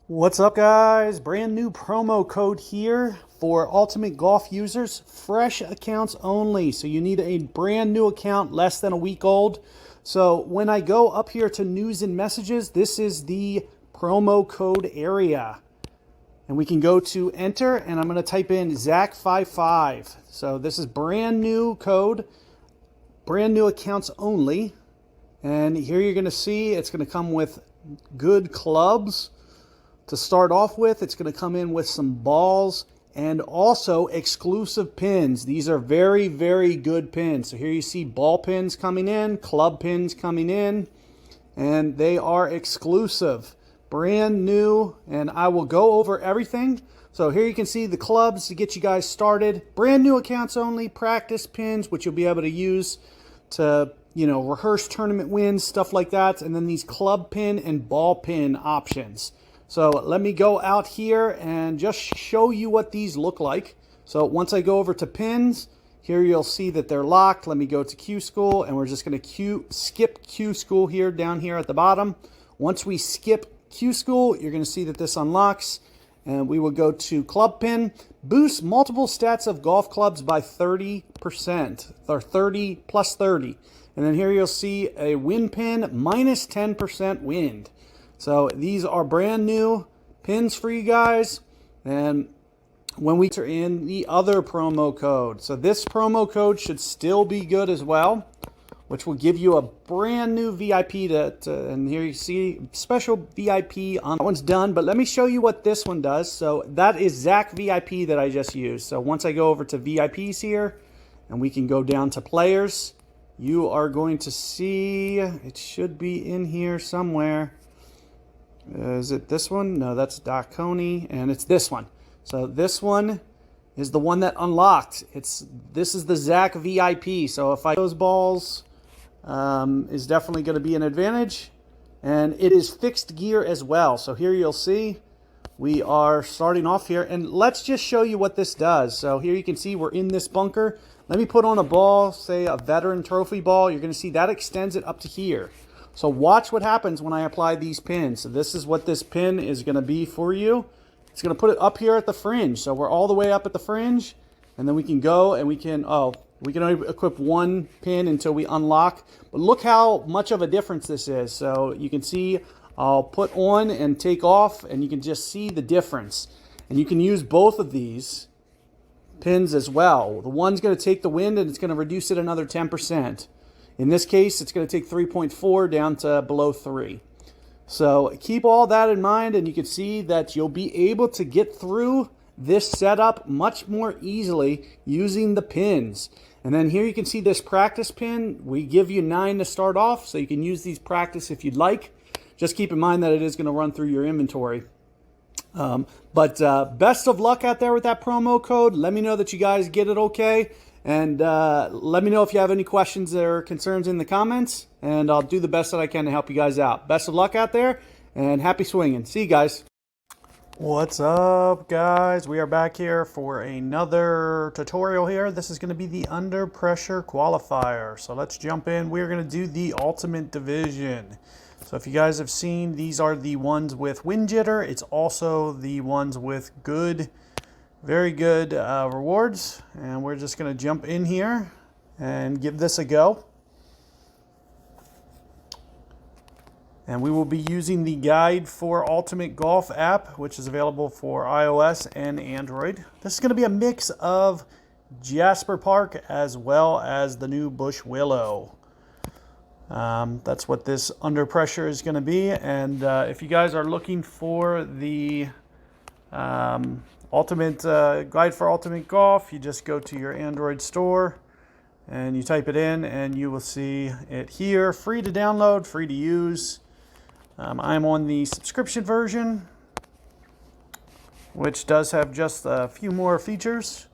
What's up, guys? Brand new promo code here for Ultimate Golf users, fresh accounts only. So you need a brand new account, less than a week old. So when I go up here to news and messages, this is the promo code area. And we can go to enter, and I'm going to type in ZACHVIP. So this is brand new code, brand new accounts only. And here you're going to see it's going to come with good clubs. To start off with, it's going to come in with some balls and also exclusive pins. These are very, very good pins. So here you see ball pins coming in, club pins coming in, and they are exclusive. Brand new, and I will go over everything. So here you can see the clubs to get you guys started. Brand new accounts only, practice pins, which you'll be able to use to, rehearse tournament wins, stuff like that. And then these club pin and ball pin options. So let me go out here and just show you what these look like. So once I go over to pins, here you'll see that they're locked. Let me go to Q School, and we're just going to skip Q School here down here at the bottom. Once we skip Q School, you're going to see that this unlocks, and we will go to club pin. Boost multiple stats of golf clubs by 30%, or 30 plus 30. And then here you'll see a wind pin, minus 10% wind. So these are brand new pins for you guys. And when we enter in the other promo code, so this promo code should still be good as well, which will give you a brand new VIP and here you see special VIP on that one's done. But let me show you what this one does. So that is ZACHVIP that I just used. So once I go over to VIPs here, and we can go down to players, you are going to see, it should be in here somewhere. Is it this one? No, that's Daconi, and it's this one. So this one is the one that unlocked. This is the ZACHVIP. So if those balls is definitely going to be an advantage, and it is fixed gear as well. So here you'll see we are starting off here, and let's just show you what this does. So here you can see we're in this bunker. Let me put on a ball, say a veteran trophy ball. You're going to see that extends it up to here. So watch what happens when I apply these pins. So this is what this pin is going to be for you. It's going to put it up here at the fringe. So we're all the way up at the fringe. And then we can go and we can only equip one pin until we unlock. But look how much of a difference this is. So you can see I'll put on and take off, and you can just see the difference. And you can use both of these pins as well. The one's going to take the wind, and it's going to reduce it another 10%. In this case, it's going to take 3.4 down to below 3. So keep all that in mind, and you can see that you'll be able to get through this setup much more easily using the pins. And then here you can see this practice pin. We give you 9 to start off, so you can use these practice if you'd like. Just keep in mind that it is going to run through your inventory. But best of luck out there with that promo code. Let me know that you guys get it okay. And let me know if you have any questions or concerns in the comments, and I'll do the best that I can to help you guys out. Best of luck out there, and happy swinging. See you guys. What's up, guys? We are back here for another tutorial here. This is going to be the under pressure qualifier. So let's jump in. We're going to do the ultimate division. So if you guys have seen, these are the ones with wind jitter. It's also the ones with very good rewards, and we're just going to jump in here and give this a go. And we will be using the Guide for Ultimate Golf app, which is available for iOS and Android. This is going to be a mix of Jasper Park as well as the new Bush Willow. That's what this under pressure is going to be. And if you guys are looking for the Ultimate Guide for Ultimate Golf, you just go to your Android store and you type it in, and you will see it here. Free to download, free to use. I'm on the subscription version, which does have just a few more features.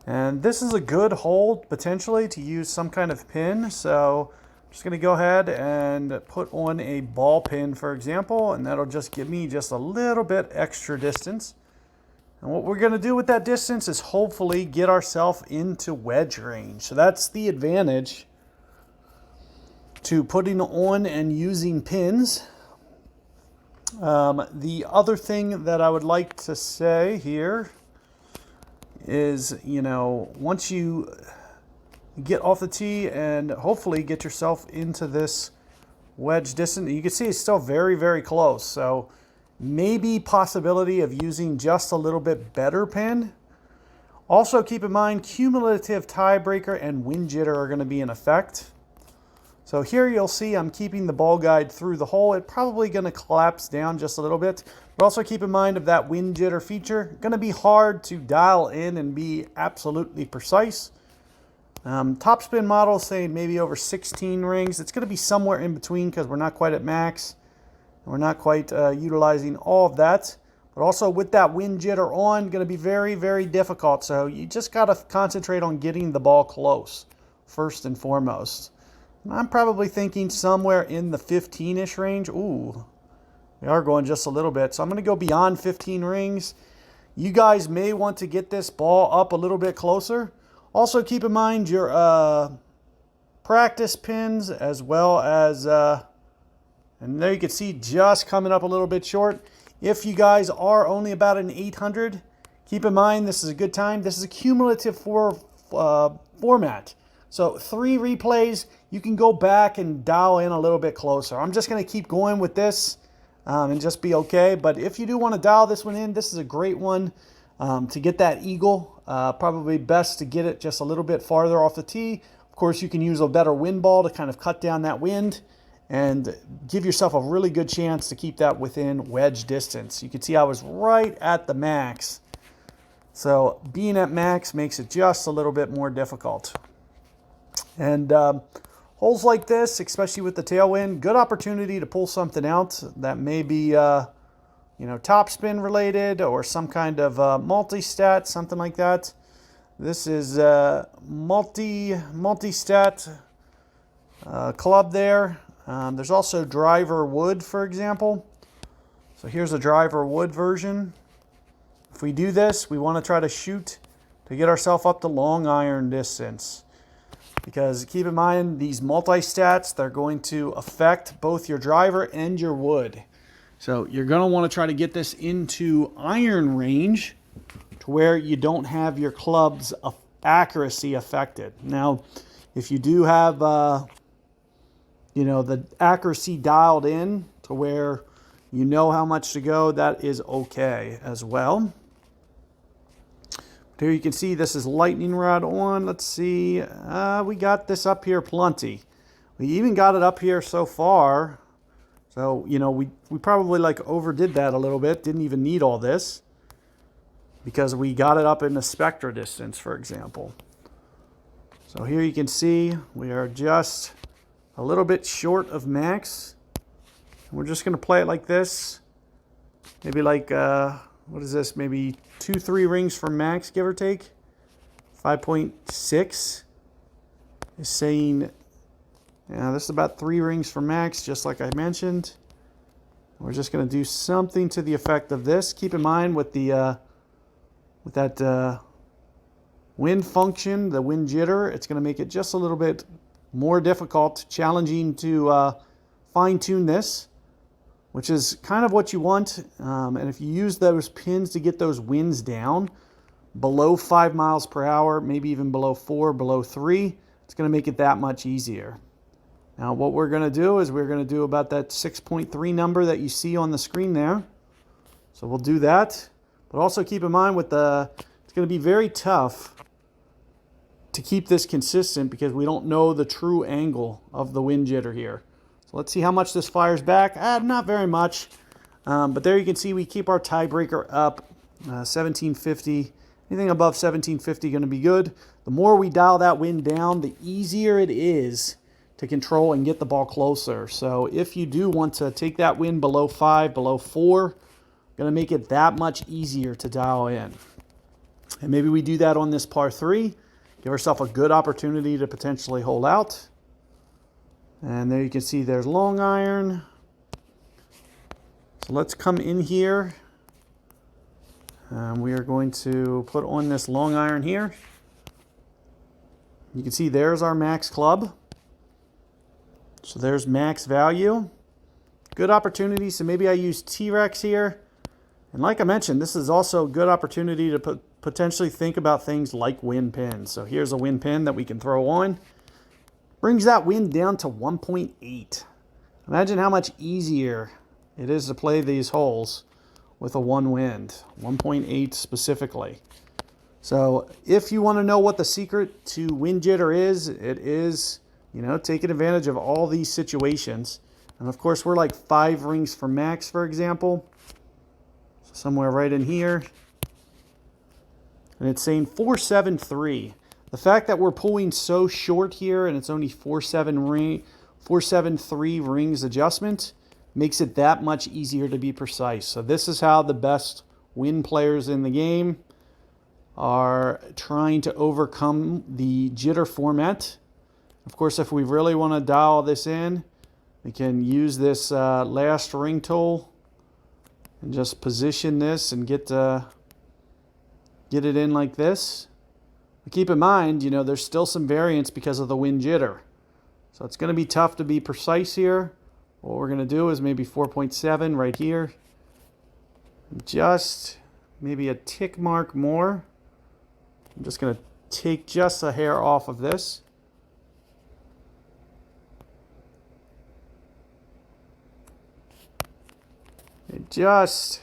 And this is a good hold potentially to use some kind of pin. So I'm just going to go ahead and put on a ball pin, for example, and that'll just give me just a little bit extra distance. And what we're going to do with that distance is hopefully get ourselves into wedge range. So that's the advantage to putting on and using pins. The other thing that I would like to say here is, you know, once you get off the tee and hopefully get yourself into this wedge distance, you can see it's still very, very close. So maybe possibility of using just a little bit better pin. Also keep in mind cumulative tiebreaker and wind jitter are going to be in effect. So here you'll see I'm keeping the ball guide through the hole. It's probably going to collapse down just a little bit. But also keep in mind of that wind jitter feature. Going to be hard to dial in and be absolutely precise. Topspin model saying maybe over 16 rings. It's going to be somewhere in between because we're not quite at max. We're not quite utilizing all of that. But also with that wind jitter on, going to be very, very difficult. So you just got to concentrate on getting the ball close first and foremost. I'm probably thinking somewhere in the 15-ish range. Ooh, we are going just a little bit. So I'm going to go beyond 15 rings. You guys may want to get this ball up a little bit closer. Also keep in mind your practice pins as well as, and there you can see just coming up a little bit short. If you guys are only about an 800, keep in mind this is a good time. This is a cumulative format. So 3 replays, you can go back and dial in a little bit closer. I'm just going to keep going with this and just be okay. But if you do want to dial this one in, this is a great one to get that eagle. Probably best to get it just a little bit farther off the tee. Of course, you can use a better wind ball to kind of cut down that wind and give yourself a really good chance to keep that within wedge distance. You can see I was right at the max. So being at max makes it just a little bit more difficult. And holes like this, especially with the tailwind, good opportunity to pull something out that may be, you know, topspin related or some kind of multi-stat, something like that. This is multi-stat club there. There's also driver wood, for example. So here's a driver wood version. If we do this, we want to try to shoot to get ourselves up to long iron distance. Because keep in mind, these multi-stats, they're going to affect both your driver and your wood. So you're going to want to try to get this into iron range to where you don't have your club's accuracy affected. Now, if you do have, you know, the accuracy dialed in to where you know how much to go, that is okay as well. Here you can see this is lightning rod on. Let's see. We got this up here plenty. We even got it up here so far. So, you know, we probably like overdid that a little bit. Didn't even need all this because we got it up in the spectra distance, for example. So here you can see we are just a little bit short of max. We're just going to play it like this. Maybe like, what is this? Maybe 2-3 rings from max, give or take. 5.6 is saying, yeah, this is about 3 rings from max, just like I mentioned. We're just going to do something to the effect of this. Keep in mind with the with that wind function, the wind jitter, it's going to make it just a little bit more difficult, challenging to fine-tune this, which is kind of what you want. And if you use those pins to get those winds down below 5 miles per hour, maybe even below 4, below 3, it's going to make it that much easier. Now what we're going to do is we're going to do about that 6.3 number that you see on the screen there. So we'll do that. But also keep in mind with it's going to be very tough to keep this consistent because we don't know the true angle of the wind jitter here. So let's see how much this fires back. Not very much. But there you can see we keep our tiebreaker up. 1750. Anything above 1750 going to be good. The more we dial that wind down, the easier it is to control and get the ball closer. So if you do want to take that wind below 5, below 4, going to make it that much easier to dial in. And maybe we do that on this par 3. Give ourselves a good opportunity to potentially hole out. And there you can see there's long iron. So let's come in here. We are going to put on this long iron here. You can see there's our max club. So there's max value. good opportunity. So maybe I use T-Rex here. And like I mentioned, this is also a good opportunity to potentially think about things like win pins. So here's a win pin that we can throw on. Brings that win down to 1.8. Imagine how much easier it is to play these holes with a one wind, 1.8 specifically. So if you want to know what the secret to wind jitter is, it is, you know, taking advantage of all these situations. And of course, we're like 5 rings from max, for example. So somewhere right in here. And it's saying 473. The fact that we're pulling so short here and it's only 473 rings adjustment makes it that much easier to be precise. So this is how the best win players in the game are trying to overcome the jitter format. Of course, if we really want to dial this in, we can use this last ring tool and just position this and get it in like this. But keep in mind, you know, there's still some variance because of the wind jitter. So it's going to be tough to be precise here. What we're going to do is maybe 4.7 right here. Just maybe a tick mark more. I'm just going to take just a hair off of this. Just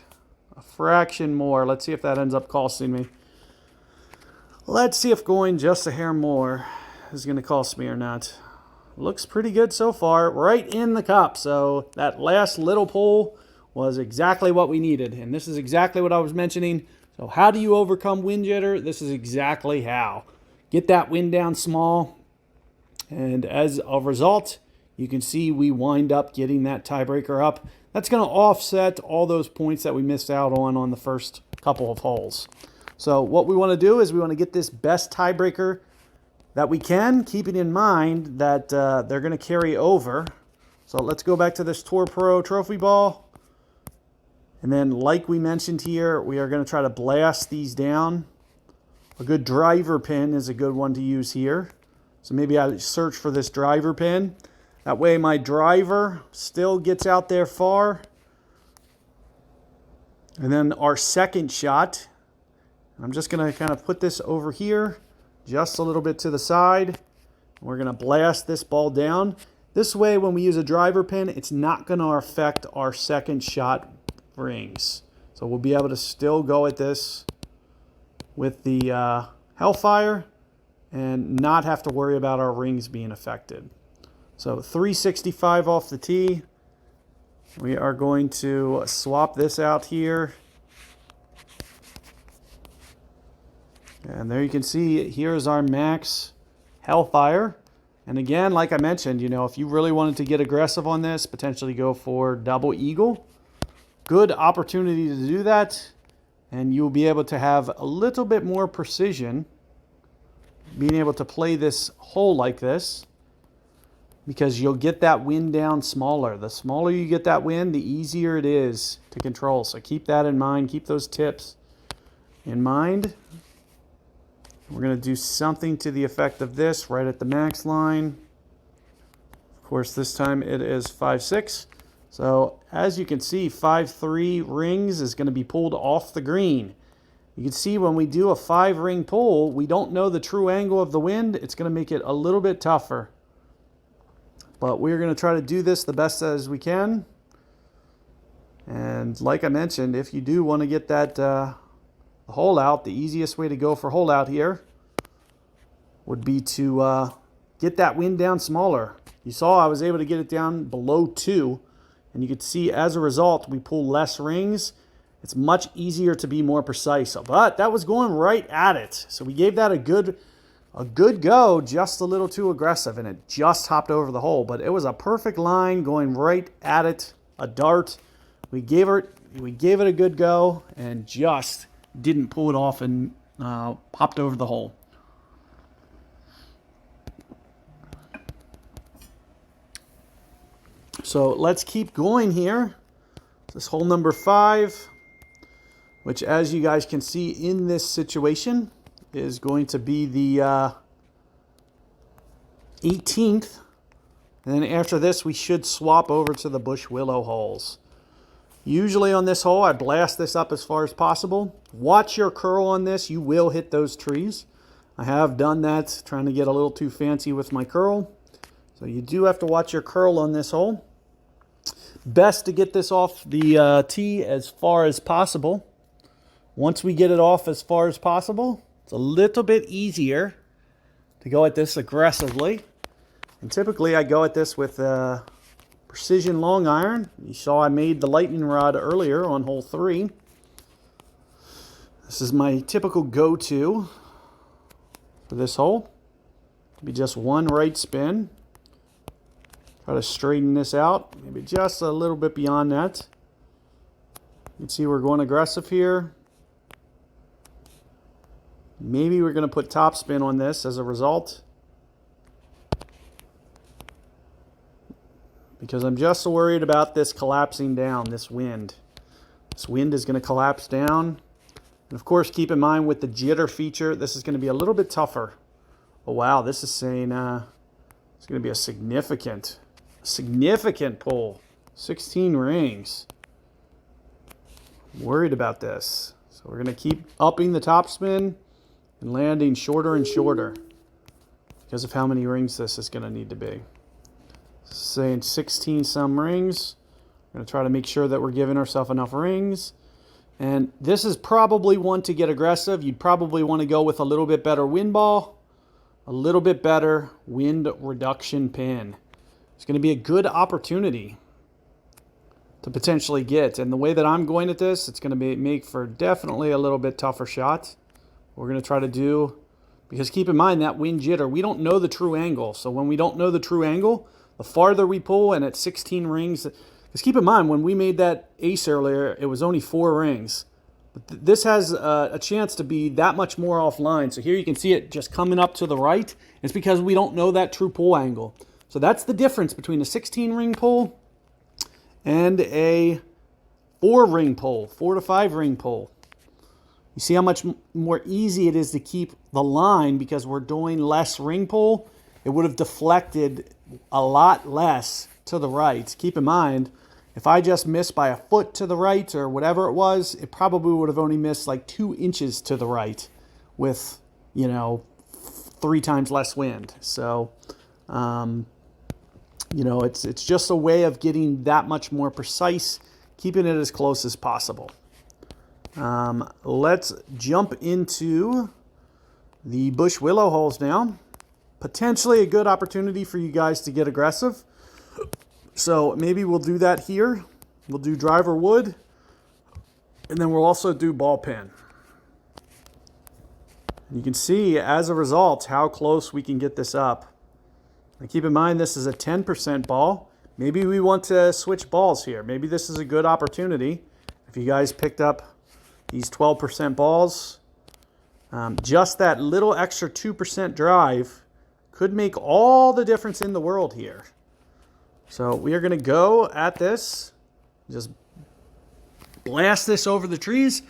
a fraction more. Let's see if that ends up costing me. Let's see if going just a hair more is going to cost me or not. Looks pretty good so far. Right in the cup. So that last little pull was exactly what we needed. And this is exactly what I was mentioning. So how do you overcome wind jitter? This is exactly how. Get that wind down small. And as a result, you can see we wind up getting that tiebreaker up. That's going to offset all those points that we missed out on the first couple of holes. So what we want to do is we want to get this best tiebreaker that we can, keeping in mind that they're going to carry over. So let's go back to this Tour Pro trophy ball. And then like we mentioned here, we are going to try to blast these down. A good driver pin is a good one to use here. So maybe I search for this driver pin. That way my driver still gets out there far. And then our second shot, I'm just going to kind of put this over here, just a little bit to the side. We're going to blast this ball down. This way, when we use a driver pin, it's not going to affect our second shot rings. So we'll be able to still go at this with the Hellfire and not have to worry about our rings being affected. So 365 off the tee. We are going to swap this out here. And there you can see, here's our max Hellfire. And again, like I mentioned, you know, if you really wanted to get aggressive on this, potentially go for double eagle. Good opportunity to do that. And you'll be able to have a little bit more precision being able to play this hole like this, because you'll get that wind down smaller. The smaller you get that wind, the easier it is to control. So keep that in mind. Keep those tips in mind. We're going to do something to the effect of this right at the max line. Of course, this time it is 5-6. So as you can see, 5-3 rings is going to be pulled off the green. You can see when we do a 5-ring pull, we don't know the true angle of the wind. It's going to make it a little bit tougher. But we're going to try to do this the best as we can. And like I mentioned, if you do want to get that hole out, the easiest way to go for hole out here would be to get that wind down smaller. You saw I was able to get it down below 2. And you can see as a result, we pull less rings. It's much easier to be more precise. But that was going right at it. So we gave that a good go, just a little too aggressive, and it just hopped over the hole. But it was a perfect line going right at it, a dart. We gave it a good go and just didn't pull it off and popped over the hole. So let's keep going here. This hole number 5, which as you guys can see in this situation is going to be the 18th. And then after this, we should swap over to the bush willow holes. Usually on this hole, I blast this up as far as possible. Watch your curl on this. You will hit those trees. I have done that, trying to get a little too fancy with my curl. So you do have to watch your curl on this hole. Best to get this off the tee as far as possible. Once we get it off as far as possible, it's a little bit easier to go at this aggressively. And typically I go at this with precision long iron. You saw I made the lightning rod earlier on hole 3. This is my typical go-to for this hole. It'll be just one right spin. Try to straighten this out, maybe just a little bit beyond that. You can see we're going aggressive here. Maybe we're going to put topspin on this as a result, because I'm just so worried about this collapsing down, this wind. This wind is going to collapse down. And of course, keep in mind with the jitter feature, this is going to be a little bit tougher. Oh wow, this is saying it's going to be a significant pull. 16 rings. I'm worried about this. So we're going to keep upping the topspin and landing shorter and shorter because of how many rings this is going to need to be. Saying 16 some rings. We're going to try to make sure that we're giving ourselves enough rings. And this is probably one to get aggressive. You'd probably want to go with a little bit better wind ball, a little bit better wind reduction pin. It's going to be a good opportunity to potentially get. And the way that I'm going at this, it's going to make for definitely a little bit tougher shot. We're going to try to do, because keep in mind that wind jitter, we don't know the true angle. So when we don't know the true angle, the farther we pull, and at 16 rings, because keep in mind when we made that ace earlier, it was only 4 rings. But this has a chance to be that much more offline. So here you can see it just coming up to the right. It's because we don't know that true pull angle. So that's the difference between a 16 ring pull and a 4 ring pull, 4 to 5 ring pull. You see how much more easy it is to keep the line because we're doing less ring pull. It would have deflected a lot less to the right. Keep in mind, if I just missed by a foot to the right or whatever it was, it probably would have only missed like 2 inches to the right with, 3 times less wind. So, it's just a way of getting that much more precise, keeping it as close as possible. Let's jump into the bush willow holes now. Potentially a good opportunity for you guys to get aggressive. So maybe we'll do that here. We'll do driver wood, and then we'll also do ball pin. You can see as a result how close we can get this up. And keep in mind this is a 10% ball. Maybe we want to switch balls here. Maybe this is a good opportunity. If you guys picked up these 12% balls, just that little extra 2% drive could make all the difference in the world here. So we are going to go at this, just blast this over the trees.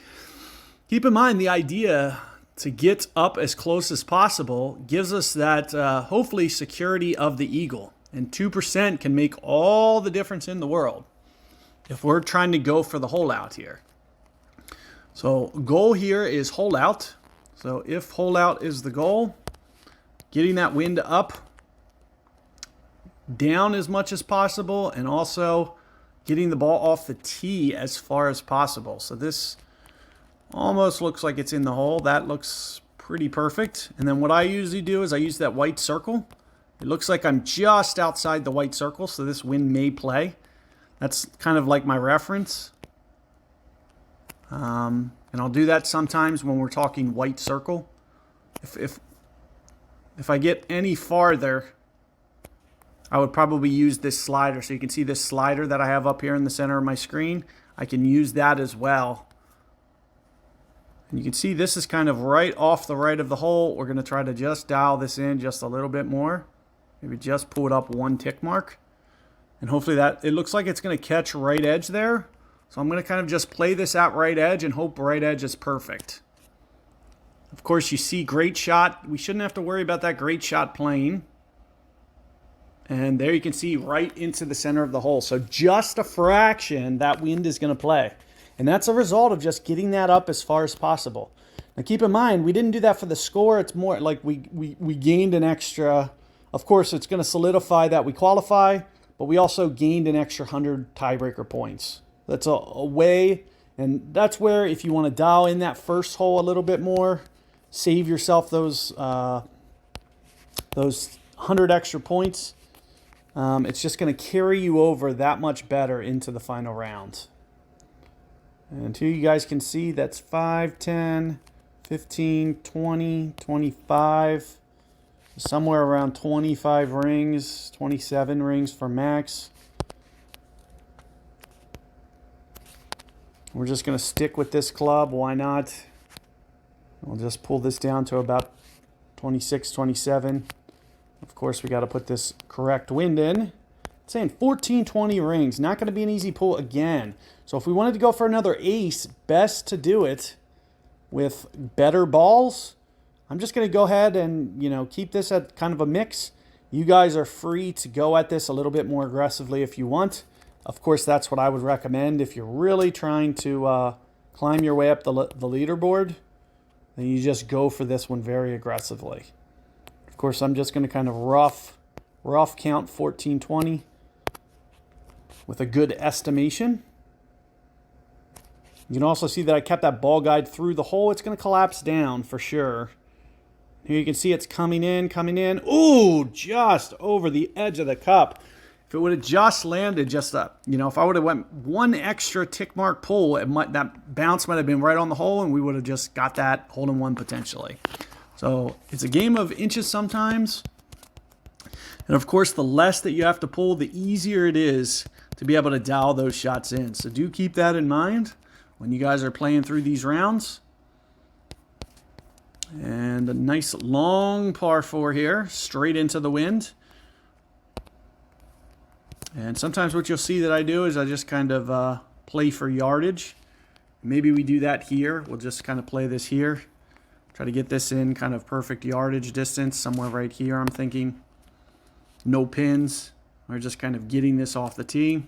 Keep in mind the idea to get up as close as possible gives us that hopefully security of the eagle. And 2% can make all the difference in the world if we're trying to go for the hole out here. So goal here is hole out. So if hole out is the goal, getting that wind up, down as much as possible, and also getting the ball off the tee as far as possible. So this almost looks like it's in the hole. That looks pretty perfect. And then what I usually do is I use that white circle. It looks like I'm just outside the white circle, so this wind may play. That's kind of like my reference. And I'll do that sometimes when we're talking white circle. If I get any farther, I would probably use this slider. So you can see this slider that I have up here in the center of my screen. I can use that as well. And you can see this is kind of right off the right of the hole. We're going to try to just dial this in just a little bit more. Maybe just pull it up 1 tick mark. And hopefully that, it looks like it's going to catch right edge there. So I'm going to kind of just play this out right edge and hope right edge is perfect. Of course, you see great shot. We shouldn't have to worry about that great shot playing. And there you can see right into the center of the hole. So just a fraction, that wind is going to play. And that's a result of just getting that up as far as possible. Now keep in mind, we didn't do that for the score. It's more like we gained an extra. Of course, it's going to solidify that we qualify, but we also gained an extra 100 tiebreaker points. That's a way, and that's where if you want to dial in that first hole a little bit more, save yourself those 100 extra points. It's just going to carry you over that much better into the final round. And here you guys can see that's 5, 10, 15, 20, 25, somewhere around 25 rings, 27 rings for max. We're just going to stick with this club. Why not? We'll just pull this down to about 26, 27. Of course, we got to put this correct wind in. It's saying 14, 20 rings. Not going to be an easy pull again. So if we wanted to go for another ace, best to do it with better balls. I'm just going to go ahead and, keep this at kind of a mix. You guys are free to go at this a little bit more aggressively if you want. Of course, that's what I would recommend if you're really trying to climb your way up the leaderboard. Then you just go for this one very aggressively. Of course, I'm just going to kind of rough count 14, 20 with a good estimation. You can also see that I kept that ball guide through the hole. It's going to collapse down for sure. Here you can see it's coming in. Ooh, just over the edge of the cup. If it would have just landed just up, if I would have went one extra tick mark pull, that bounce might have been right on the hole and we would have just got that hole-in-one potentially. So it's a game of inches sometimes. And of course, the less that you have to pull, the easier it is to be able to dial those shots in. So do keep that in mind when you guys are playing through these rounds. And a nice long par 4 here, straight into the wind. And sometimes what you'll see that I do is I just kind of play for yardage. Maybe we do that here. We'll just kind of play this here. Try to get this in kind of perfect yardage distance, somewhere right here, I'm thinking. No pins. We're just kind of getting this off the tee.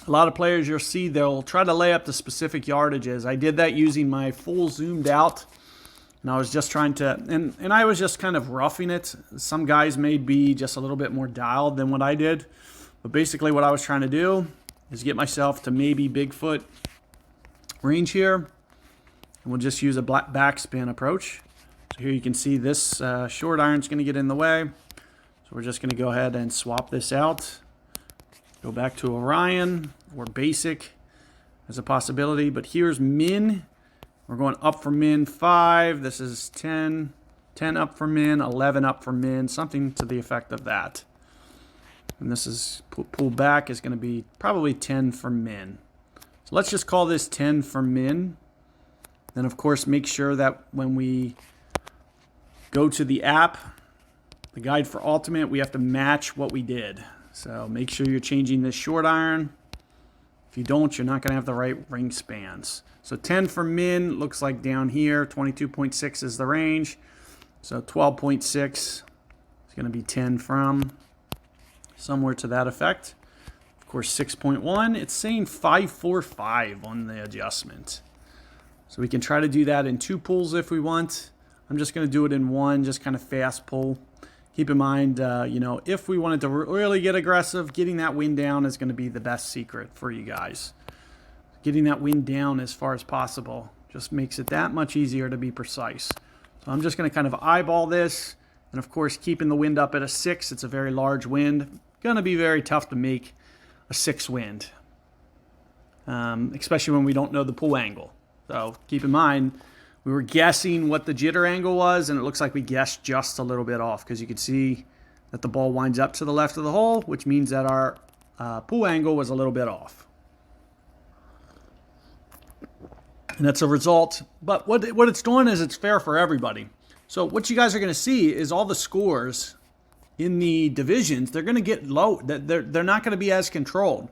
A lot of players you'll see, they'll try to lay up the specific yardages. I did that using my full zoomed out. And I was just trying to, and I was just kind of roughing it. Some guys may be just a little bit more dialed than what I did. But basically what I was trying to do is get myself to maybe Bigfoot range here. And we'll just use a backspin approach. So here you can see this short iron's going to get in the way. So we're just going to go ahead and swap this out. Go back to Orion or basic as a possibility. But here's min. We're going up for min 5. This is 10. 10 up for min. 11 up for min. Something to the effect of that. And this is pull back is going to be probably 10 for min. So let's just call this 10 for min. Then, of course, make sure that when we go to the app, the guide for ultimate, we have to match what we did. So make sure you're changing this short iron. If you don't, you're not going to have the right ring spans. So 10 for min looks like down here. 22.6 is the range. So 12.6 is going to be 10 from. Somewhere to that effect. Of course, 6.1. It's saying 545 on the adjustment. So we can try to do that in 2 pulls if we want. I'm just going to do it in 1, just kind of fast pull. Keep in mind, if we wanted to really get aggressive, getting that wind down is going to be the best secret for you guys. Getting that wind down as far as possible just makes it that much easier to be precise. So I'm just going to kind of eyeball this. And of course, keeping the wind up at a 6, it's a very large wind. Going to be very tough to make a 6 wind, especially when we don't know the pull angle. So keep in mind, we were guessing what the jitter angle was, and it looks like we guessed just a little bit off because you can see that the ball winds up to the left of the hole, which means that our pull angle was a little bit off. And that's a result. But what it's doing is it's fair for everybody. So what you guys are going to see is all the scores in the divisions, they're going to get low. They're not going to be as controlled.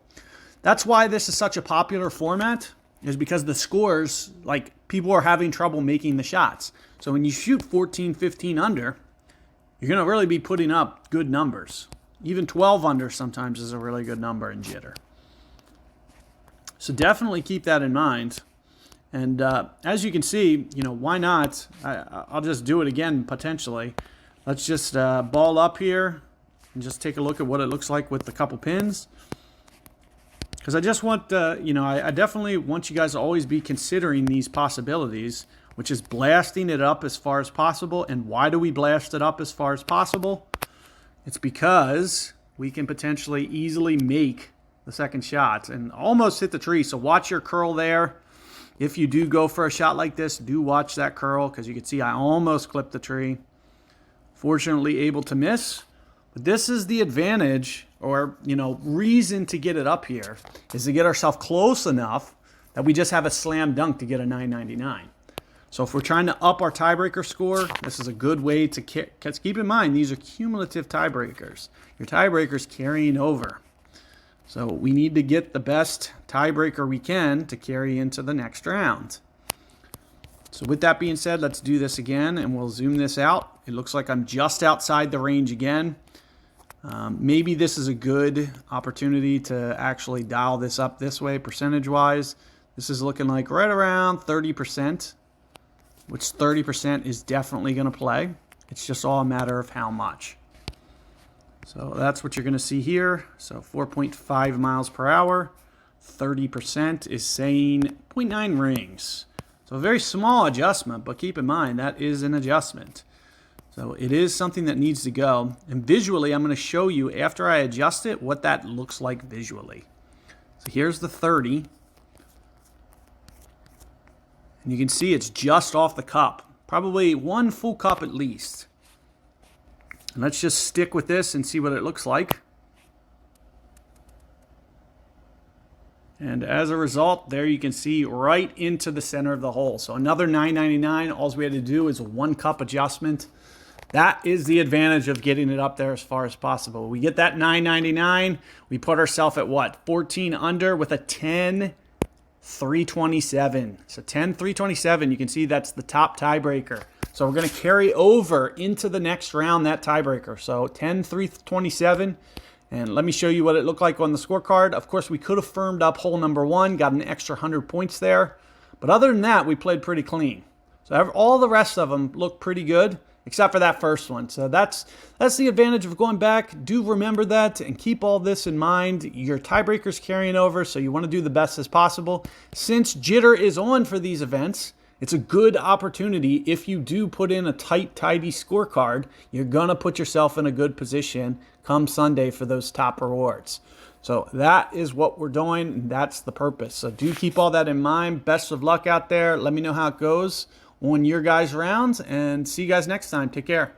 That's why this is such a popular format. is because the scores, like, people are having trouble making the shots. So when you shoot 14, 15 under, you're going to really be putting up good numbers. Even 12 under sometimes is a really good number in jitter. So definitely keep that in mind. And as you can see, you know, why not? I'll just do it again potentially. Let's just ball up here and just take a look at what it looks like with a couple pins. Because I just want, you know, I definitely want you guys to always be considering these possibilities, which is blasting it up as far as possible. And why do we blast it up as far as possible? It's because we can potentially easily make the second shot and almost hit the tree. So watch your curl there. If you do go for a shot like this, do watch that curl, because you can see I almost clipped the tree. Fortunately able to miss. But this is the advantage, or, you know, reason to get it up here, is to get ourselves close enough that we just have a slam dunk to get a 999. So if we're trying to up our tiebreaker score, this is a good way to keep in mind, these are cumulative tiebreakers. Your tiebreaker's carrying over. So we need to get the best tiebreaker we can to carry into the next round. So with that being said, let's do this again, and we'll zoom this out. It looks like I'm just outside the range again. Maybe this is a good opportunity to actually dial this up this way percentage-wise. This is looking like right around 30%, which 30% is definitely going to play. It's just all a matter of how much. So that's what you're going to see here. So 4.5 miles per hour, 30% is saying 0.9 rings. So a very small adjustment, but keep in mind that is an adjustment. So it is something that needs to go. And visually, I'm going to show you after I adjust it what that looks like visually. So here's the 30. And you can see it's just off the cup. Probably one full cup at least. And let's just stick with this and see what it looks like. And as a result, there you can see right into the center of the hole. So another $9.99. All we had to do is a 1 cup adjustment. That is the advantage of getting it up there as far as possible. We get that $9.99. We put ourselves at what? 14 under with a 10.327. So 10.327, you can see that's the top tiebreaker. So we're going to carry over into the next round that tiebreaker. So 10.327. And let me show you what it looked like on the scorecard. Of course, we could have firmed up hole number 1, got an extra 100 points there. But other than that, we played pretty clean. So all the rest of them look pretty good, except for that first one. So that's the advantage of going back. Do remember that and keep all this in mind. Your tiebreaker's carrying over, so you want to do the best as possible. Since jitter is on for these events, it's a good opportunity. If you do put in a tight, tidy scorecard, you're going to put yourself in a good position come Sunday for those top rewards. So that is what we're doing, and that's the purpose. So do keep all that in mind. Best of luck out there. Let me know how it goes on your guys' rounds, and see you guys next time. Take care.